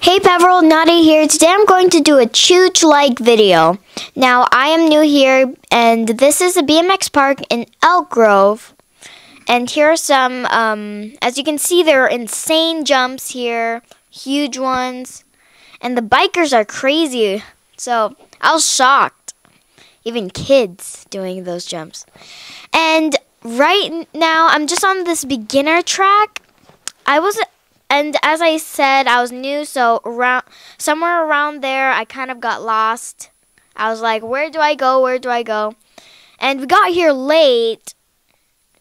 Hey Peveril, Naughty here. Today I'm going to do a CHOOCH-like video. Now I am new here and this is a BMX park in Elk Grove. And here are some, as you can see, there are insane jumps here, huge ones. And the bikers are crazy. So I was shocked. Even kids doing those jumps. And right now I'm just on this beginner track. And as I said, I was new, so somewhere around there, I kind of got lost. I was like, where do I go? Where do I go? And we got here late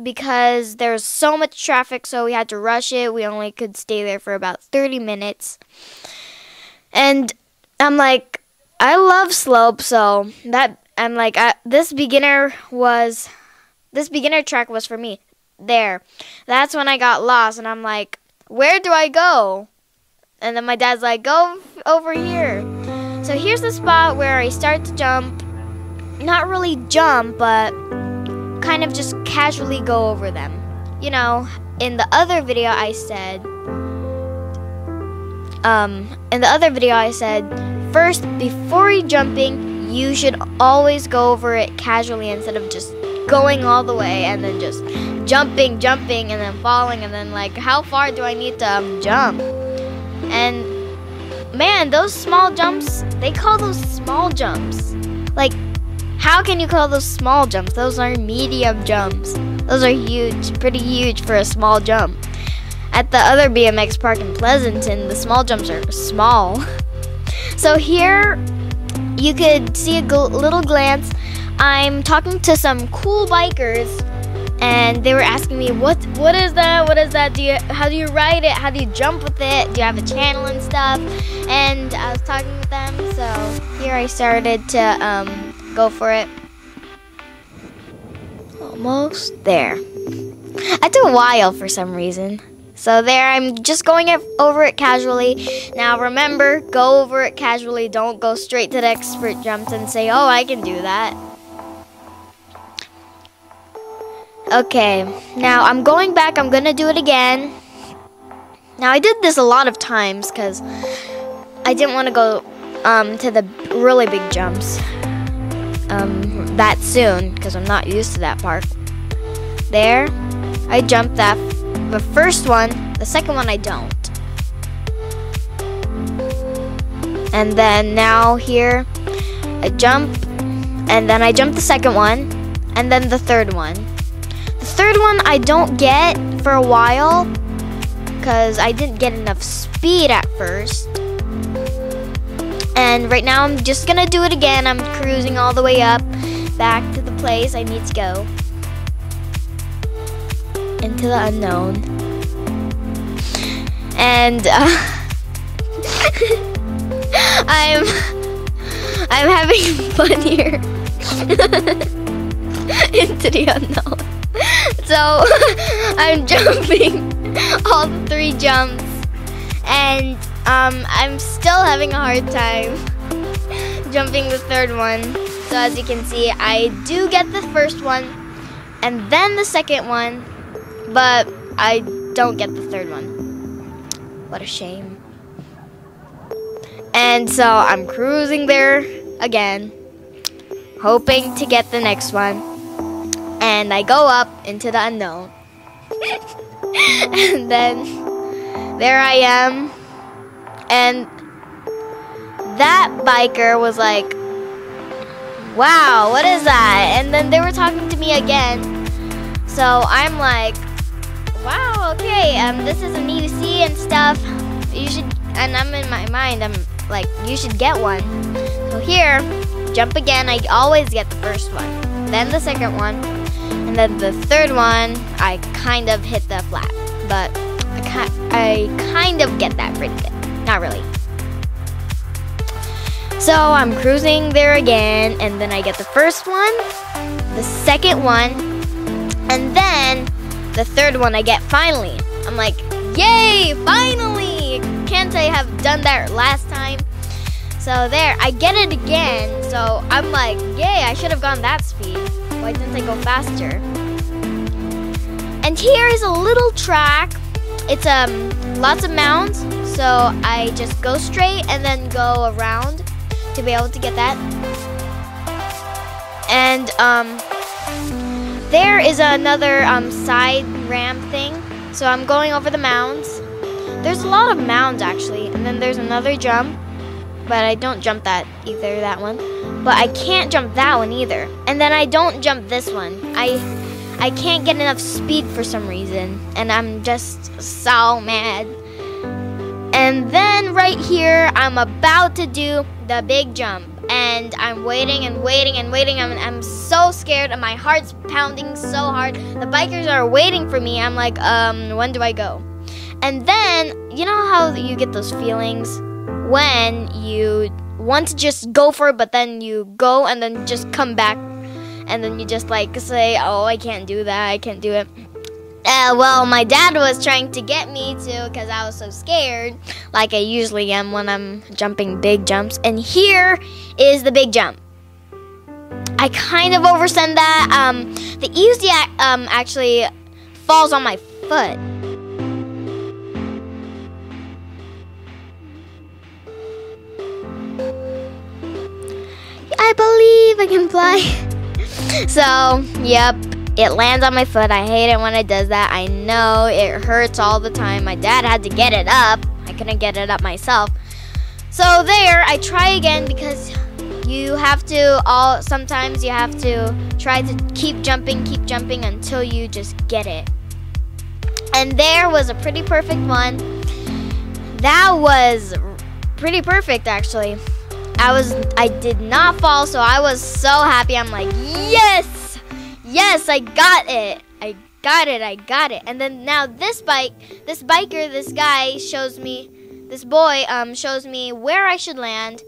because there was so much traffic, so we had to rush it. We only could stay there for about 30 minutes. And I'm like, I love slopes, so I'm like, this beginner track was for me. There. That's when I got lost, and I'm like, where do I go? And then my dad's like, go over here. So here's the spot where I start to jump. Not really jump, but kind of just casually go over them. You know, in the other video I said, first, before you're jumping, you should always go over it casually instead of just going all the way and then just jumping, and then falling, and then like, how far do I need to jump? And man, those small jumps, they call those small jumps. Like, how can you call those small jumps? Those are medium jumps. Those are huge, pretty huge for a small jump. At the other BMX park in Pleasanton, the small jumps are small. So here, you could see a little glance. I'm talking to some cool bikers, and they were asking me, what is that? What is that? How do you ride it? How do you jump with it? Do you have a channel and stuff? And I was talking with them, so here I started to go for it. Almost there. I took a while for some reason. So there, I'm just going over it casually. Now remember, go over it casually. Don't go straight to the expert jumps and say, oh, I can do that. Okay, now I'm going back. I'm gonna do it again. Now I did this a lot of times because I didn't want to go to the really big jumps that soon because I'm not used to that part. There, I jumped the first one. The second one I don't. And then now here, I jump, and then I jump the second one, and then the third one. The third one I don't get for a while because I didn't get enough speed at first. And right now I'm just gonna do it again. I'm cruising all the way up back to the place I need to go. Into the unknown. And I'm having fun here. Into the unknown. So I'm jumping all the 3 jumps, and I'm still having a hard time jumping the third one. So as you can see, I do get the first one and then the second one, but I don't get the third one. What a shame. And so I'm cruising there again, hoping to get the next one. And I go up into the unknown. And then there I am. And that biker was like, wow, what is that? And then they were talking to me again. So I'm like, wow, okay, this is an EUC and stuff. You should, and I'm in my mind, I'm like, you should get one. So here, jump again. I always get the first one, then the second one, and then the third one, I kind of hit the flat, but I kind of get that pretty good. Not really. So I'm cruising there again, and then I get the first one, the second one, and then the third one I get finally. I'm like, yay, finally! Can't I have done that last time? So there, I get it again. So I'm like, yay, I should have gone that speed. Why didn't I go faster? And here is a little track. It's lots of mounds. So I just go straight and then go around to be able to get that. And there is another side ramp thing. So I'm going over the mounds. There's a lot of mounds actually. And then there's another jump. But I don't jump that either, that one. But I can't jump that one either. And then I don't jump this one. I can't get enough speed for some reason. And I'm just so mad. And then right here, I'm about to do the big jump. And I'm waiting and waiting and waiting. I'm so scared and my heart's pounding so hard. The bikers are waiting for me. I'm like, when do I go? And then, you know how you get those feelings when you want to just go for it, but then you go and then just come back. And then you just like say, oh, I can't do that. I can't do it. Well, my dad was trying to get me to because I was so scared, like I usually am when I'm jumping big jumps. And here is the big jump. I kind of oversend that. The EUC actually falls on my foot. I believe I can fly. So, yep. It lands on my foot. I hate it when it does that. I know it hurts all the time. My dad had to get it up. I couldn't get it up myself. So there, I try again because you have to sometimes you have to try to keep jumping until you just get it. And there was a pretty perfect one. That was pretty perfect actually. I did not fall, so I was so happy. I'm like, yes! Yes, I got it. I got it. And then now this guy shows me, this boy shows me where I should land.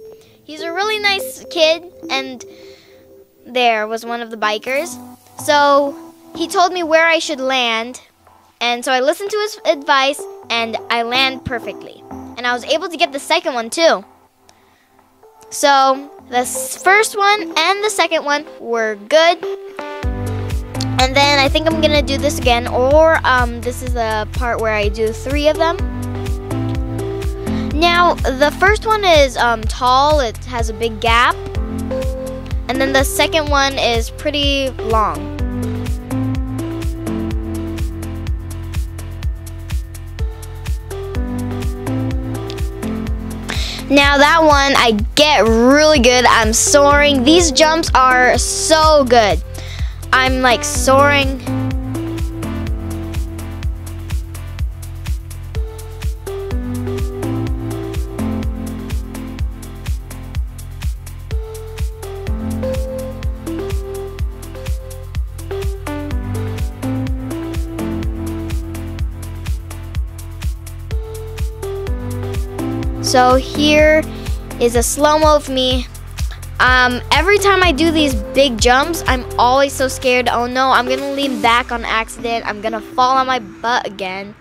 He's a really nice kid, and there was one of the bikers. So he told me where I should land, and so I listened to his advice, and I land perfectly. And I was able to get the second one too. So the first one and the second one were good. And then I think I'm gonna do this again, or this is the part where I do 3 of them. Now, the first one is tall, it has a big gap. And then the second one is pretty long. Now that one, I get really good. I'm soaring. These jumps are so good. I'm like soaring. So here is a slow-mo of me. Every time I do these big jumps, I'm always so scared. Oh no, I'm gonna lean back on accident. I'm gonna fall on my butt again.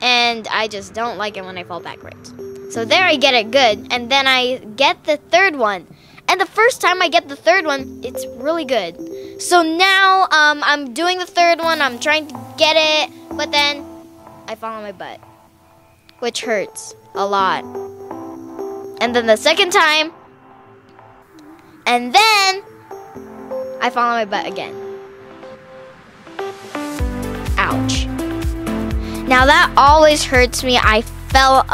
And I just don't like it when I fall backwards. So there I get it good. And then I get the third one. And the first time I get the third one, it's really good. So now I'm doing the third one. I'm trying to get it. But then I fall on my butt, which hurts a lot. And then the second time, and then I fall on my butt again. Ouch. Now that always hurts me. I fell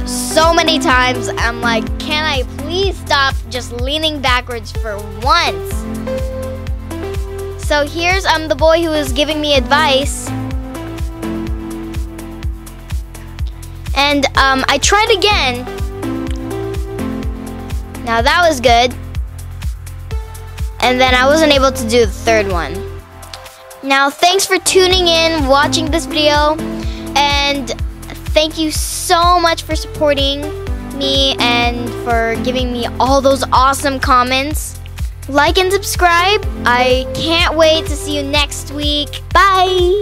so many times. I'm like, can I please stop just leaning backwards for once? So here's the boy who was giving me advice. And I tried again. Now that was good. And then I wasn't able to do the third one. Now thanks for tuning in, watching this video. And thank you so much for supporting me and for giving me all those awesome comments. Like and subscribe. I can't wait to see you next week. Bye!